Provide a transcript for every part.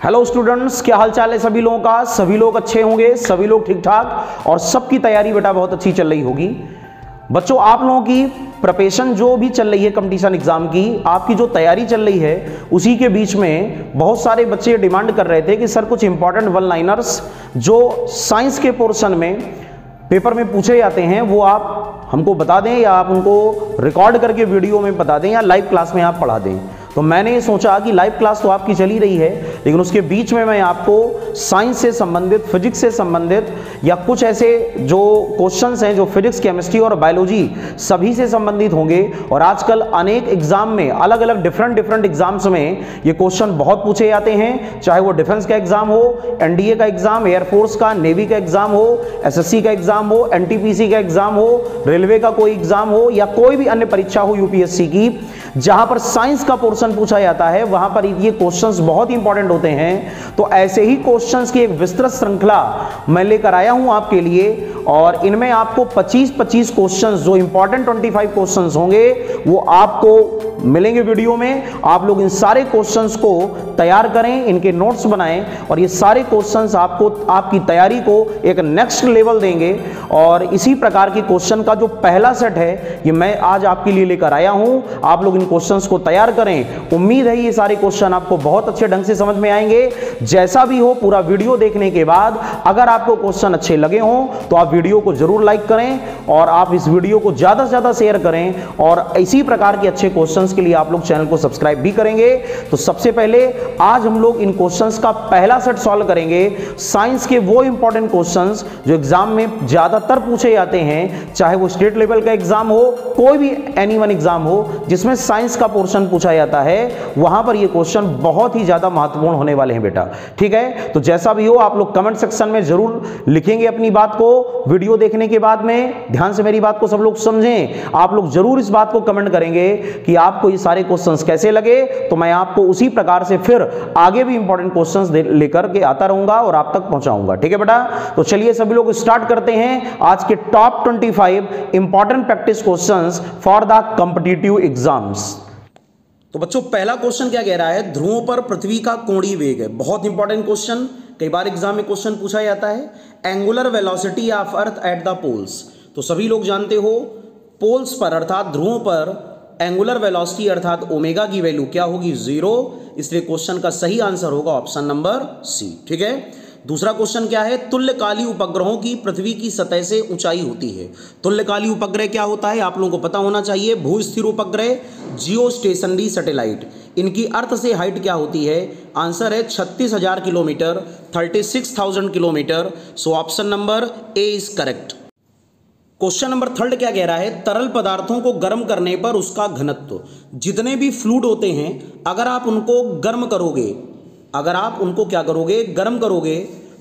Hello students, क्या हाल चाल है सभी लोगों का। सभी लोग अच्छे होंगे, सभी लोग ठीक ठाक और सबकी तैयारी बेटा बहुत अच्छी चल रही होगी। बच्चों, आप लोगों की प्रिपरेशन जो भी चल रही है कंपटीशन एग्जाम की, आपकी जो तैयारी चल रही है उसी के बीच में बहुत सारे बच्चे डिमांड कर रहे थे कि सर कुछ इंपॉर्टेंट वन लाइनर्स जो साइंस के पोर्शन में पेपर में पूछे जाते हैं वो आप हमको बता दें, या आप उनको रिकॉर्ड करके वीडियो में बता दें, या लाइव क्लास में आप पढ़ा दें। तो मैंने सोचा कि लाइव क्लास तो आपकी चली रही है, लेकिन उसके बीच में मैं आपको साइंस से संबंधित, फिजिक्स से संबंधित या कुछ ऐसे जो क्वेश्चंस हैं जो फिजिक्स, केमिस्ट्री और बायोलॉजी सभी से संबंधित होंगे। और आजकल अनेक एग्जाम में, अलग अलग डिफरेंट एग्जाम्स में ये क्वेश्चन बहुत पूछे जाते हैं, चाहे वो डिफेंस का एग्जाम हो, एनडीए का एग्जाम, एयरफोर्स का, नेवी का एग्जाम हो, एसएससी का एग्जाम हो, एनटीपीसी का एग्जाम हो, रेलवे का कोई एग्जाम हो, या कोई भी अन्य परीक्षा हो यूपीएससी की, जहां पर साइंस का पोर्शन पूछा जाता है वहां पर ये क्वेश्चंस बहुत इंपॉर्टेंट होते हैं। तो ऐसे ही क्वेश्चंस की एक विस्तृत श्रृंखला मैं लेकर आया हूं आपके लिए, और इनमें आपको 25 क्वेश्चंस, जो इंपॉर्टेंट 25 क्वेश्चंस होंगे वो आपको मिलेंगे वीडियो में। आप लोग इन सारे क्वेश्चंस को तैयार करें, इनके नोट्स बनाएं, और ये सारे क्वेश्चंस आपको आपकी तैयारी को एक नेक्स्ट लेवल देंगे। और इसी प्रकार के क्वेश्चन का जो पहला सेट है ये मैं आज आपके लिए लेकर आया हूं। आप लोग इन क्वेश्चंस को तैयार करें। उम्मीद है ये सारे क्वेश्चन आपको बहुत अच्छे ढंग से समझ में आएंगे। जैसा भी हो, पूरा वीडियो देखने के बाद अगर आपको क्वेश्चन अच्छे लगे हों तो आप वीडियो को जरूर लाइक करें, और आप इस वीडियो को ज्यादा से ज्यादा शेयर करें, और इसी प्रकार के अच्छे क्वेश्चंस के लिए आप लोग चैनल को सब्सक्राइब भी करेंगे। तो सबसे पहले आज हम लोग इन क्वेश्चंस का पहला सेट सॉल्व करेंगे। साइंस के वो इंपॉर्टेंट क्वेश्चंस जो एग्जाम में ज्यादातर पूछे जाते हैं, चाहे वो स्टेट लेवल का एग्जाम हो, कोई भी एनी वन एग्जाम हो जिसमें साइंस का पोर्शन पूछा जाता है, वहां पर ये क्वेश्चन बहुत ही ज्यादा महत्वपूर्ण होने वाले हैं बेटा। ठीक है, तो जैसा भी हो आप लोग कमेंट सेक्शन में जरूर लिखेंगे अपनी बात को। वीडियो देखने के बाद में ध्यान से मेरी बात को सब लोग समझें। आप लोग जरूर इस बात को कमेंट करेंगे कि आपको ये सारे क्वेश्चंस कैसे लगे, तो मैं आपको उसी प्रकार से फिर आगे भी इंपॉर्टेंट क्वेश्चंस लेकर के आता रहूंगा और आप तक पहुंचाऊंगा। ठीक है बेटा, तो चलिए सभी लोग स्टार्ट करते हैं आज के top 25 important practice questions for the competitive exams. तो बच्चों, पहला क्वेश्चन क्या कह रहा है, ध्रुवों पर पृथ्वी का कोणीय वेग है। बहुत इंपॉर्टेंट क्वेश्चन, कई बार एग्जाम में क्वेश्चन पूछा जाता है। Angular velocity of earth at the poles, तो सभी लोग जानते हो पोल्स पर अर्थात ध्रुवों पर एंगुलर वेलोसिटी अर्थात ओमेगा की वैल्यू क्या होगी, 0। इसलिए क्वेश्चन का सही आंसर होगा ऑप्शन नंबर सी। ठीक है, दूसरा क्वेश्चन क्या है, तुल्यकाली उपग्रहों की पृथ्वी की सतह से ऊंचाई होती है। तुल्यकाली उपग्रह क्या होता है आप लोगों को पता होना चाहिए। भू स्थिर उपग्रह, जियो स्टेशनरी सैटेलाइट, इनकी अर्थ से हाइट क्या होती है, आंसर है 36,000 kilometre, 36,000 kilometre. So option number A is correct. Question number third क्या कह रहा है, तरल पदार्थों को गर्म करने पर उसका घनत्व, जितने भी फ्लूइड होते हैं अगर आप उनको गर्म करोगे, अगर आप उनको क्या करोगे, गर्म करोगे,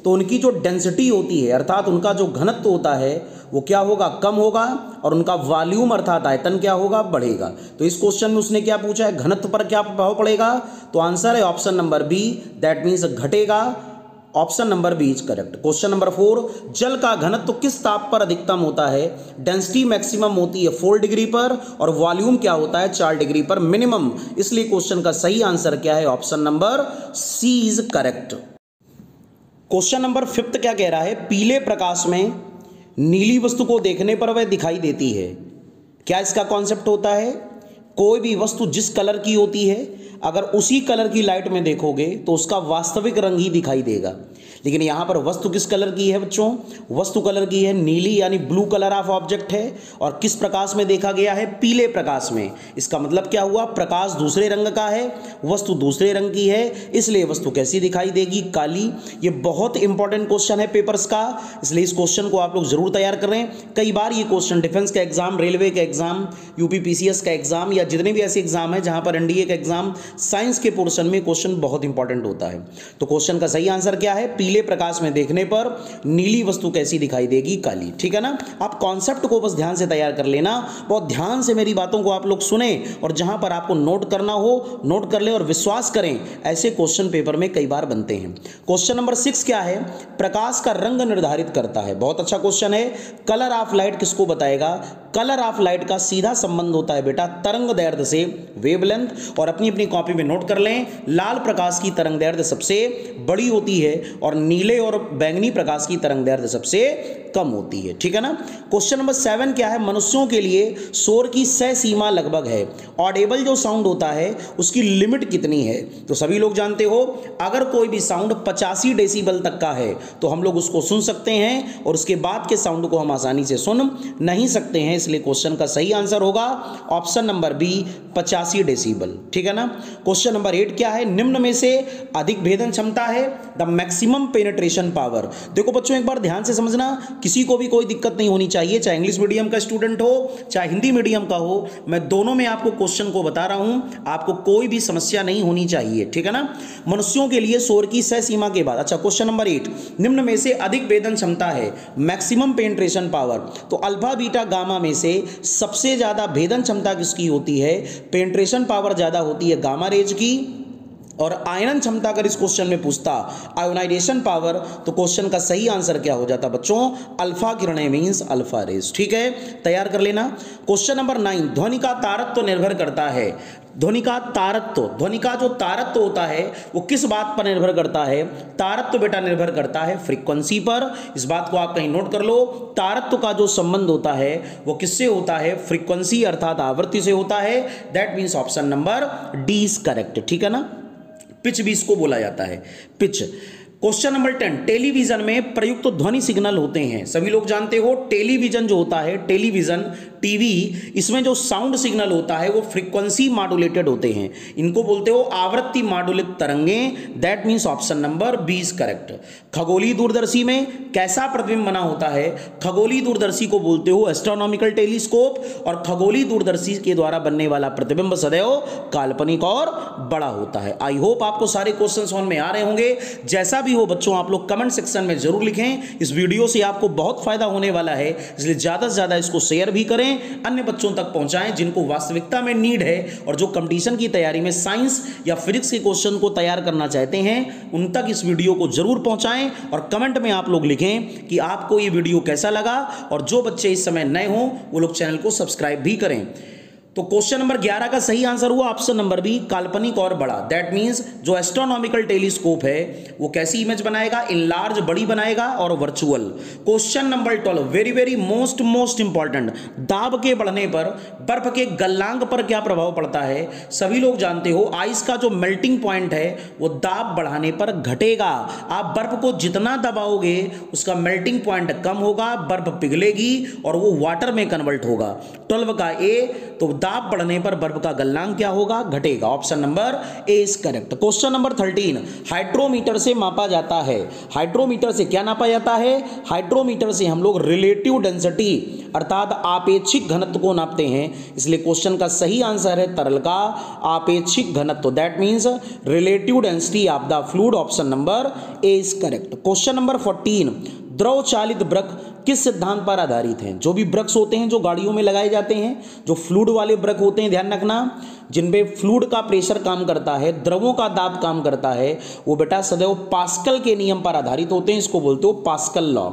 तो उनकी जो डेंसिटी होती है अर्थात उनका जो घनत्व होता है वो क्या होगा, कम होगा, और उनका वॉल्यूम अर्थात आयतन क्या होगा, बढ़ेगा। तो इस क्वेश्चन में उसने क्या पूछा है, घनत्व पर क्या प्रभाव पड़ेगा, तो आंसर है option number B, that means घटेगा। Option number B is correct. Question number 4, जल का घनत्व किस ताप पर अधिकतम होता है, डेंसिटी मैक्सिमम होती है 4 डिग्री पर, और वॉल्यूम क्या होता है 4 डिग्री पर मिनिमम। इसलिए क्वेश्चन का सही आंसर क्या है, option number C is correct. Question number 5 क्या कह रहा है, पीले प्रकाश में नीली वस्तु को देखने पर वह दिखाई देती है। क्या इसका कॉन्सेप्ट होता है, कोई भी वस्तु जिस कलर की होती है अगर उसी कलर की लाइट में देखोगे तो उसका वास्तविक रंग ही दिखाई देगा। लेकिन यहां पर वस्तु किस कलर की है बच्चों, वस्तु कलर की है नीली, यानी ब्लू कलर ऑफ ऑब्जेक्ट है, और किस प्रकाश में देखा गया है, पीले प्रकाश में। इसका मतलब क्या हुआ, प्रकाश दूसरे रंग का है, वस्तु दूसरे रंग की है, इसलिए वस्तु कैसी दिखाई देगी, काली। ये बहुत इंपॉर्टेंट क्वेश्चन है पेपर्स का, इसलिए इस क्वेश्चन को आप लोग जरूर तैयार करें। कई बार ये क्वेश्चन डिफेंस का एग्जाम, रेलवे का एग्जाम, यूपीपीसीएस का एग्जाम, या जितने भी ऐसे एग्जाम है जहां पर एनडीए का एग्जाम, साइंस के पोर्शन में क्वेश्चन बहुत इंपॉर्टेंट होता है। तो क्वेश्चन का सही आंसर क्या है, पीले प्रकाश में देखने पर नीली वस्तु कैसी दिखाई देगी, काली। ठीक है ना, आप कॉन्सेप्ट को बस ध्यान से तैयार कर लेना, बहुत ध्यान से मेरी बातों को आप लोग सुने, और जहां पर आपको नोट करना हो नोट कर लें, और विश्वास करें ऐसे क्वेश्चन पेपर में कई बार बनते हैं। क्वेश्चन नंबर 6 क्या है, प्रकाश का रंग निर्धारित करता है। बहुत अच्छा क्वेश्चन है। कलर ऑफ लाइट किसको बताएगा, कलर ऑफ लाइट का सीधा संबंध होता है बेटा तरंग दैर्ध्य से, वेवलेंथ, और अपनी अपनी कॉपी में नोट कर लें। लाल प्रकाश की तरंगदैर्घ्य सबसे बड़ी होती है और नीले और बैंगनी प्रकाश की तरंगदैर्घ्य सबसे कम होती है। ठीक है ना। क्वेश्चन नंबर 7 क्या है, मनुष्यों के लिए शोर की सह सीमा लगभग है। ऑडेबल जो साउंड होता है उसकी लिमिट कितनी है? तो सभी लोग जानते हो, अगर कोई भी साउंड 85 डेसिबल तक का है तो हम लोग उसको सुन सकते हैं और उसके बाद के साउंड को हम आसानी से सुन नहीं सकते हैं। इसलिए क्वेश्चन का सही आंसर होगा ऑप्शन नंबर बी, 85 डेसिबल। ठीक है ना। क्वेश्चन नंबर 8 क्या है, निम्न में से अधिक भेदन क्षमता है द मैक्सिमम पेनिट्रेशन पावर। देखो बच्चों एक बार ध्यान से समझना, किसी को भी कोई दिक्कत नहीं होनी चाहिए, चाहे इंग्लिश मीडियम का स्टूडेंट हो चाहे हिंदी मीडियम का हो, मैं दोनों में आपको क्वेश्चन को बता रहा हूं, आपको कोई भी समस्या नहीं होनी चाहिए। ठीक है ना। मनुष्यों के लिए शोर की सह सीमा के बाद, अच्छा क्वेश्चन नंबर 8, निम्न में से अधिक भेदन क्षमता है मैक्सिमम पेनिट्रेशन पावर। तो अल्फा बीटा गामा में से सबसे ज्यादा भेदन क्षमता किसकी होती है? पेनिट्रेशन पावर ज्यादा होती है गामा रेज की। और आयनन क्षमता अगर इस क्वेश्चन में पूछता आयोनाइजेशन पावर, तो क्वेश्चन का सही आंसर क्या हो जाता बच्चों? अल्फा किरणें मींस अल्फा रेज। ठीक है, तैयार कर लेना। क्वेश्चन नंबर 9, ध्वनि का तारत्व निर्भर करता है। ध्वनि का तारत्व, ध्वनि का जो तारत्व होता है वो किस बात पर निर्भर करता है? तारत्व बेटा निर्भर करता है फ्रीक्वेंसी पर। इस बात को आप कहीं नोट कर लो। तारत्व का जो संबंध होता है वो किससे होता है? फ्रीक्वेंसी अर्थात आवृत्ति से होता है। That means option number D is correct. ठीक है ना। पिच भी इसको बोला जाता है, पिच। क्वेश्चन नंबर 10, टेलीविजन में प्रयुक्त ध्वनि सिग्नल होते हैं। सभी लोग जानते हो टेलीविजन जो होता है, टेलीविजन टीवी, इसमें जो साउंड सिग्नल होता है वो फ्रीक्वेंसी मॉड्यूलेटेड होते हैं। इनको बोलते हो आवृत्ति मॉड्यूलित तरंगें। That means option number B is correct. खगोलीय दूरदर्शी में कैसा प्रतिबिंब बना होता है? खगोलीय दूरदर्शी को बोलते हो एस्ट्रोनॉमिकल टेलीस्कोप, और खगोलीय दूरदर्शी के द्वारा बनने वाला प्रतिबिंब सदैव काल्पनिक और बड़ा होता है। आई होप आपको सारे क्वेश्चन समझ में आ रहे होंगे। जैसा भी हो बच्चों आप लोग कमेंट सेक्शन में जरूर लिखें। इस वीडियो से आपको बहुत फायदा होने वाला है, इसलिए ज्यादा से ज्यादा इसको शेयर भी करें, अन्य बच्चों तक पहुंचाएं जिनको वास्तविकता में नीड है और जो कंपटीशन की तैयारी में साइंस या फिजिक्स के क्वेश्चन को तैयार करना चाहते हैं, उन तक इस वीडियो को जरूर पहुंचाएं। और कमेंट में आप लोग लिखें कि आपको ये वीडियो कैसा लगा, और जो बच्चे इस समय नए हों वो लोग चैनल को सब्सक्राइब भी करें। तो क्वेश्चन नंबर 11 का सही आंसर हुआ ऑप्शन नंबर बी, काल्पनिक और बड़ा। दैट मींस जो एस्ट्रोनॉमिकल टेलीस्कोप है वो कैसी इमेज बनाएगा? इनलार्ज, बड़ी बनाएगा और virtual. Question number 12, very very most important, दाब के बढ़ने पर बर्फ के गलनांक पर क्या प्रभाव पड़ता है? सभी लोग जानते हो आइस का जो मेल्टिंग पॉइंट है वो दाब बढ़ाने पर घटेगा। आप बर्फ को जितना दबाओगे उसका मेल्टिंग पॉइंट कम होगा, बर्फ पिघलेगी और वो वाटर में कन्वर्ट होगा। 12 का ए, तो दाब बढ़ने पर बर्फ का गलनांक क्या होगा? घटेगा। Option number A is correct. Question number 13, hydrometer से मापा जाता है। हाइड्रोमीटर से क्या नापा जाता है? हाइड्रोमीटर से हम लोग रिलेटिव डेंसिटी अर्थात आपेक्षिक घनत्व को नापते हैं। इसलिए क्वेश्चन का सही आंसर है तरल का आपेक्षिक घनत्व। That means relative density of the fluid. Option number A is correct. Question number 14, द्रव चालित ब्रक किस सिद्धांत पर आधारित हैं? जो भी ब्रक्स होते हैं जो गाड़ियों में लगाए जाते हैं, जो फ्लूइड वाले ब्रक होते हैं, ध्यान रखना, जिनपे फ्लूइड का प्रेशर काम करता है, द्रवों का दाब काम करता है, वो बेटा सदैव पास्कल के नियम पर आधारित होते हैं। इसको बोलते हो पास्कल लॉ।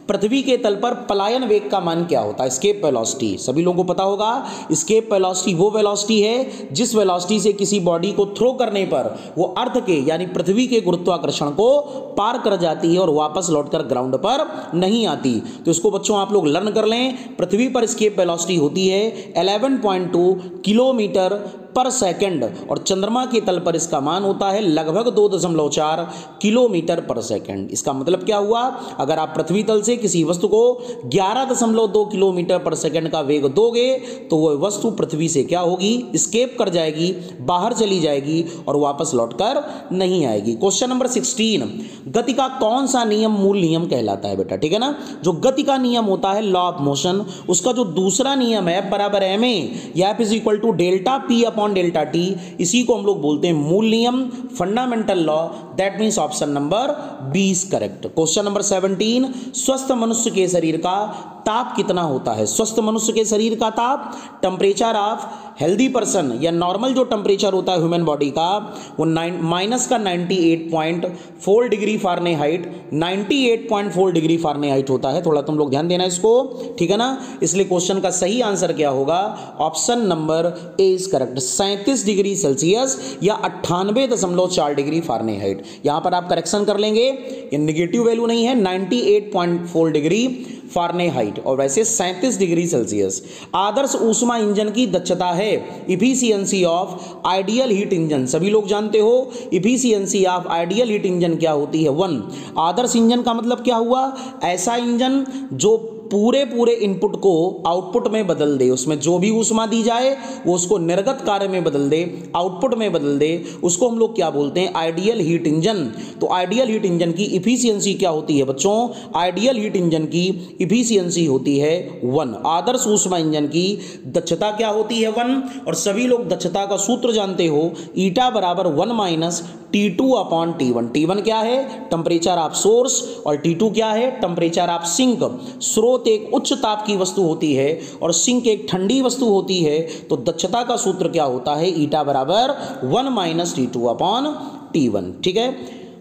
पृथ्वी के तल पर पलायन वेग का मान क्या होता है? Escape velocity. सभी लोगों को पता होगा एस्केप वेलोसिटी वो वेलोसिटी है जिस वेलोसिटी से किसी बॉडी को थ्रो करने पर वो अर्थ के यानी पृथ्वी के गुरुत्वाकर्षण को पार कर जाती है और वापस लौटकर ग्राउंड पर नहीं आती। तो इसको बच्चों आप लोग लर्न कर लें। पृथ्वी पर एस्केप वेलोसिटी होती है 11.2 किलोमीटर पर सेकंड और चंद्रमा के तल पर इसका मान होता है लगभग 2.4 किलोमीटर पर सेकंड। इसका मतलब क्या हुआ? अगर आप पृथ्वी तल से किसी वस्तु को 11.2 किलोमीटर पर सेकंड का वेग दोगे तो वह वस्तु पृथ्वी से क्या होगी? एस्केप कर जाएगी, बाहर चली जाएगी और वापस लौटकर नहीं आएगी। क्वेश्चन नंबर 16, गति का कौन सा नियम मूल नियम कहलाता है बेटा? ठीक है ना। जो गति का नियम होता है लॉ ऑफ मोशन, उसका जो दूसरा नियम है बराबर ma या F is equal to delta P upon delta T, इसी को हम लोग बोलते हैं मूल नियम, fundamental law. That means option number B is correct. Question number 17, स्वस्थ मनुष्य के शरीर का ताप कितना होता है? स्वस्थ मनुष्य के शरीर का ताप, टेम्परेचर ऑफ हेल्दी पर्सन या नॉर्मल जो टेम्परेचर होता है ह्यूमन बॉडी का, वो माइनस का 98.4 डिग्री फ़ारेनहाइट, 98.4 डिग्री फ़ारेनहाइट होता है। थोड़ा तुम लोग ध्यान देना इसको, ठीक है ना। इसलिए क्वेश्चन का सही आंसर क्या होगा? Option number A is correct, 37 degree Celsius या 98.4 डिग्री फ़ारेनहाइट। यहां पर आप करेक्शन कर लेंगे, ये निगेटिव वैल्यू नहीं है, 98.4 डिग्री फ़ारेनहाइट और वैसे 37 डिग्री सेल्सियस। आदर्श ऊष्मा इंजन की दक्षता है efficiency of ideal heat engine. सभी लोग जानते हो efficiency of ideal heat engine क्या होती है? 1। आदर्श इंजन का मतलब क्या हुआ? ऐसा इंजन जो पूरे इनपुट को आउटपुट में बदल दे, उसमें जो भी ऊष्मा दी जाए वो उसको निर्गत कार्य में बदल दे, आउटपुट में बदल दे, उसको हम लोग क्या बोलते हैं? Ideal heat engine. तो आइडियल हीट इंजन की इफिशियंसी क्या होती है बच्चों? आइडियल हीट इंजन की इफिशियंसी होती है 1। आदर्श ऊष्मा इंजन की दक्षता क्या होती है? 1। और सभी लोग दक्षता का सूत्र जानते हो, ईटा बराबर 1 minus T2 upon T1। T1 क्या है? टेम्परेचर ऑफ सोर्स, और T2 क्या है? Temperature of sink. स्रोत एक उच्च ताप की वस्तु होती है और सिंक एक ठंडी वस्तु होती है, तो दक्षता का सूत्र क्या होता है? ईटा बराबर 1 माइनस T2 अपॉन T1। ठीक है।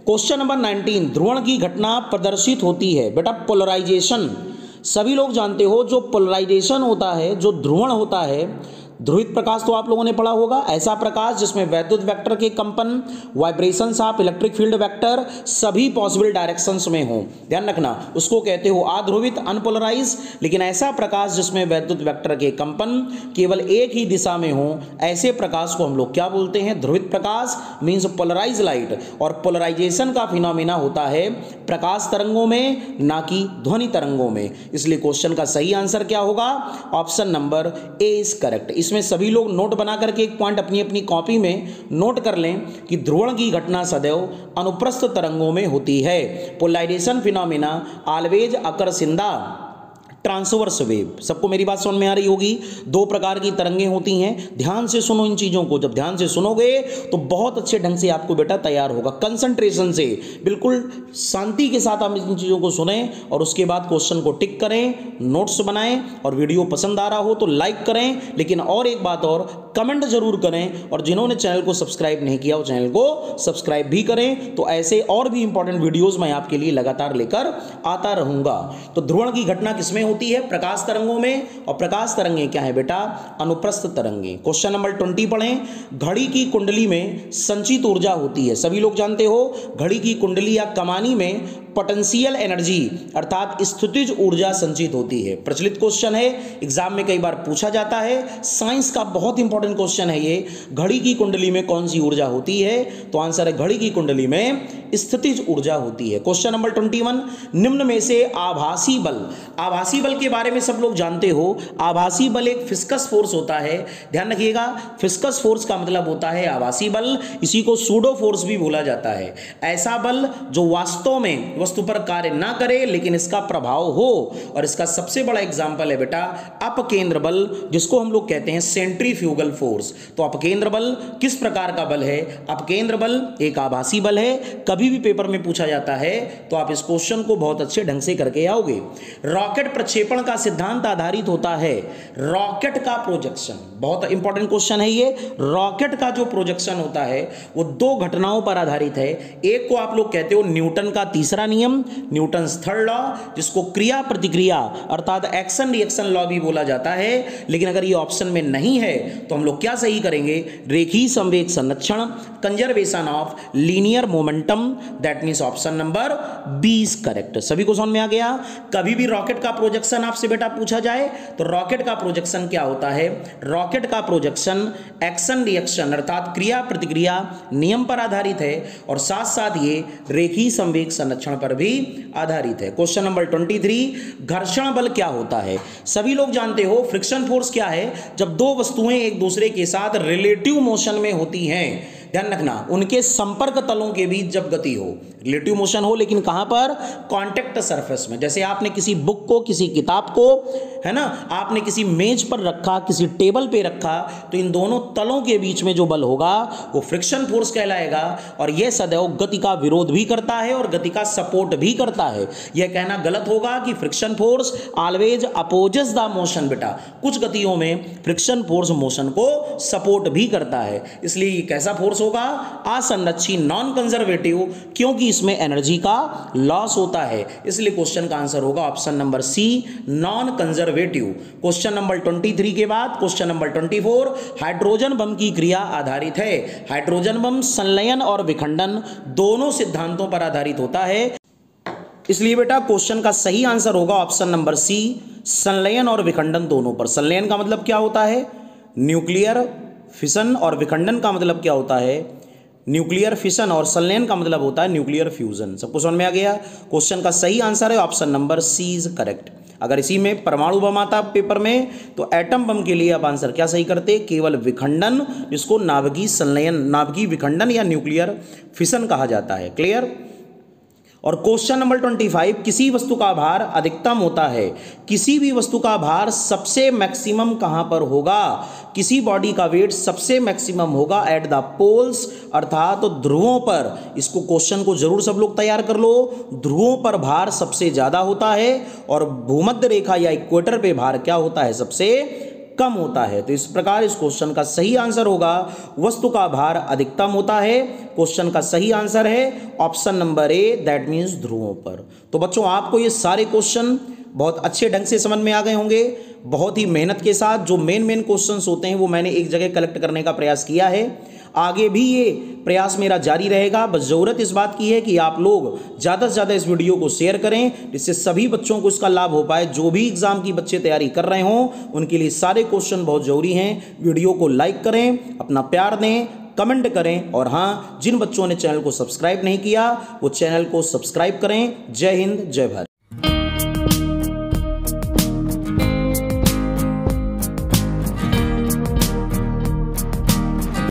क्वेश्चन नंबर 19, ध्रुवण की घटना प्रदर्शित होती है। बेटा पोलराइजेशन, सभी लोग जानते हो जो पोलराइजेशन होता है, जो ध्रुवण होता है, ध्रुवित प्रकाश तो आप लोगों ने पढ़ा होगा, ऐसा प्रकाश जिसमें वैद्युत वेक्टर के कंपन, vibrations of electric field vector सभी पॉसिबल डायरेक्शंस में हो, ध्यान रखना, उसको कहते हो अध्रुवित, अनपोलराइज। लेकिन ऐसा प्रकाश जिसमें वैद्युत वेक्टर के कंपन केवल एक ही दिशा में हो, ऐसे प्रकाश को हम लोग क्या बोलते हैं? ध्रुवित प्रकाश, मीन्स पोलराइज लाइट। और पोलराइजेशन का फिनोमिना होता है प्रकाश तरंगों में, ना कि ध्वनि तरंगों में। इसलिए क्वेश्चन का सही आंसर क्या होगा? Option number A is correct. इसमें सभी लोग नोट बना करके एक पॉइंट अपनी अपनी कॉपी में नोट कर लें कि ध्रुवण की घटना सदैव अनुप्रस्थ तरंगों में होती है। Polarization phenomena always occurs in the transverse wave. सबको मेरी बात समझ में आ रही होगी। 2 प्रकार की तरंगें होती हैं, ध्यान से सुनो इन चीज़ों को। जब ध्यान से सुनोगे तो बहुत अच्छे ढंग से आपको बेटा तैयार होगा, कंसंट्रेशन से, बिल्कुल शांति के साथ आप इन चीज़ों को सुने और उसके बाद क्वेश्चन को टिक करें, नोट्स बनाएं, और वीडियो पसंद आ रहा हो तो लाइक करें। लेकिन और एक बात और, कमेंट जरूर करें, और जिन्होंने चैनल को सब्सक्राइब नहीं किया वो चैनल को सब्सक्राइब भी करें। तो ऐसे और भी इंपॉर्टेंट वीडियोस मैं आपके लिए लगातार लेकर आता रहूंगा। तो ध्रुवण की घटना किसमें होती है? प्रकाश तरंगों में। और प्रकाश तरंगें क्या है बेटा? अनुप्रस्थ तरंगें। क्वेश्चन नंबर 20 पढ़ें। घड़ी की कुंडली में संचित ऊर्जा होती है। सभी लोग जानते हो घड़ी की कुंडली या कमानी में पोटेंशियल एनर्जी अर्थात स्थितिज ऊर्जा संचित होती है। प्रचलित क्वेश्चन है, एग्जाम में कई बार पूछा जाता है, साइंस का बहुत इंपॉर्टेंट क्वेश्चन है ये। घड़ी की कुंडली में कौन सी ऊर्जा होती है? तो आंसर है घड़ी की कुंडली में स्थितिज ऊर्जा होती है। क्वेश्चन नंबर 21, निम्न में से आभासी बल। आभासी बल के बारे में सब लोग जानते हो। आभासी बल एक फिस्कस फोर्स होता है, ध्यान रखिएगा। फिस्कस फोर्स का मतलब होता है आभासी बल, इसी को सूडो फोर्स भी बोला जाता है। ऐसा बल जो वास्तव में वस्तु पर कार्य ना करे लेकिन इसका प्रभाव हो, और इसका सबसे बड़ा एग्जांपल है बेटा अपकेंद्र बल, जिसको हम लोग कहते हैं सेंट्रीफ्यूगल फोर्स। तो अपकेंद्र बल किस प्रकार का बल है? अपकेंद्र बल एक आभासी बल है, कभी भी पेपर में पूछा जाता है तो आप इस क्वेश्चन को बहुत अच्छे ढंग से करके आओगे। रॉकेट प्रक्षेपण का सिद्धांत आधारित होता है रॉकेट का प्रोजेक्शन। बहुत इंपॉर्टेंट क्वेश्चन है ये। रॉकेट का जो प्रोजेक्शन होता है वो 2 घटनाओं पर आधारित है। एक को आप लोग कहते हो न्यूटन का तीसरा नियम, न्यूटन्स थर्ड लॉ, जिसको क्रिया प्रतिक्रिया अर्थात एक्शन रिएक्शन लॉ भी बोला जाता है। लेकिन अगर ये ऑप्शन में नहीं है तो हम लोग क्या सही करेंगे? रेखीय संवेग संरक्षण, conservation of linear momentum, that means option number 20 correct. सभी को समझ में आ गया? कभी भी रॉकेट का प्रोजेक्शन आपसे बेटा पूछा जाए तो रॉकेट का प्रोजेक्शन क्या होता है? रॉकेट का प्रोजेक्शन एक्शन रिएक्शन अर्थात क्रिया प्रतिक्रिया नियम पर आधारित है, और साथ साथ ये रेखीय संवेग संरक्षण पर भी आधारित है। क्वेश्चन नंबर 23, घर्षण बल क्या होता है? सभी लोग जानते हो फ्रिक्शन फोर्स क्या है? जब 2 वस्तुएं एक दूसरे के साथ रिलेटिव मोशन में होती हैं, ध्यान रखना, उनके संपर्क तलों के बीच जब गति हो, रिलेटिव मोशन हो, लेकिन कहां पर, कांटेक्ट सरफेस में। जैसे आपने किसी बुक को, किसी किताब को, है ना, आपने किसी मेज पर रखा, किसी टेबल पे रखा, तो इन दोनों तलों के बीच में जो बल होगा वो फ्रिक्शन फोर्स कहलाएगा, और यह सदैव गति का विरोध भी करता है और गति का सपोर्ट भी करता है। यह कहना गलत होगा कि friction force always opposes the motion. बेटा कुछ गतियों में फ्रिक्शन फोर्स मोशन को सपोर्ट भी करता है, इसलिए ये कैसा फोर्स होगा, असंरक्षी, नॉन कंजर्वेटिव, क्योंकि इसमें एनर्जी का लॉस होता है, इसलिए क्वेश्चन का आंसर होगा option number C, non conservative. Question number 23 के बाद क्वेश्चन नंबर 24, हाइड्रोजन बम की क्रिया आधारित है। हाइड्रोजन बम संलयन और विखंडन दोनों सिद्धांतों पर आधारित होता है, इसलिए बेटा क्वेश्चन का सही आंसर होगा ऑप्शन नंबर सी, संलयन और विखंडन दोनों पर। संलयन का मतलब क्या होता है, न्यूक्लियर फिशन, और विखंडन का मतलब क्या होता है, न्यूक्लियर फिशन, और संलयन का मतलब होता है न्यूक्लियर फ्यूजन। सबको समझ में आ गया। क्वेश्चन का सही आंसर है option number C is correct. अगर इसी में परमाणु बम आता पेपर में तो एटम बम के लिए आप आंसर क्या सही करते, केवल विखंडन, जिसको नाभिकीय संलयन, नाभिकीय विखंडन या न्यूक्लियर फिशन कहा जाता है। क्लियर। और क्वेश्चन नंबर 25, किसी वस्तु का भार अधिकतम होता है, किसी भी वस्तु का भार सबसे मैक्सिमम कहां पर होगा, किसी बॉडी का वेट सबसे मैक्सिमम होगा एट द पोल्स, अर्थात तो ध्रुवों पर। इसको क्वेश्चन को जरूर सब लोग तैयार कर लो, ध्रुवों पर भार सबसे ज्यादा होता है और भूमध्य रेखा या इक्वेटर पे भार क्या होता है, सबसे कम होता है। तो इस प्रकार इस क्वेश्चन का सही आंसर होगा वस्तु का भार अधिकतम होता है। क्वेश्चन का सही आंसर है option number A, that means ध्रुवों पर। तो बच्चों आपको ये सारे क्वेश्चन बहुत अच्छे ढंग से समझ में आ गए होंगे। बहुत ही मेहनत के साथ जो मेन क्वेश्चंस होते हैं वो मैंने एक जगह कलेक्ट करने का प्रयास किया है। आगे भी ये प्रयास मेरा जारी रहेगा। बस जरूरत इस बात की है कि आप लोग ज़्यादा से ज़्यादा इस वीडियो को शेयर करें, जिससे सभी बच्चों को इसका लाभ हो पाए। जो भी एग्जाम की बच्चे तैयारी कर रहे हों उनके लिए सारे क्वेश्चन बहुत जरूरी हैं। वीडियो को लाइक करें, अपना प्यार दें, कमेंट करें, और हाँ, जिन बच्चों ने चैनल को सब्सक्राइब नहीं किया वो चैनल को सब्सक्राइब करें। जय हिंद, जय भारत।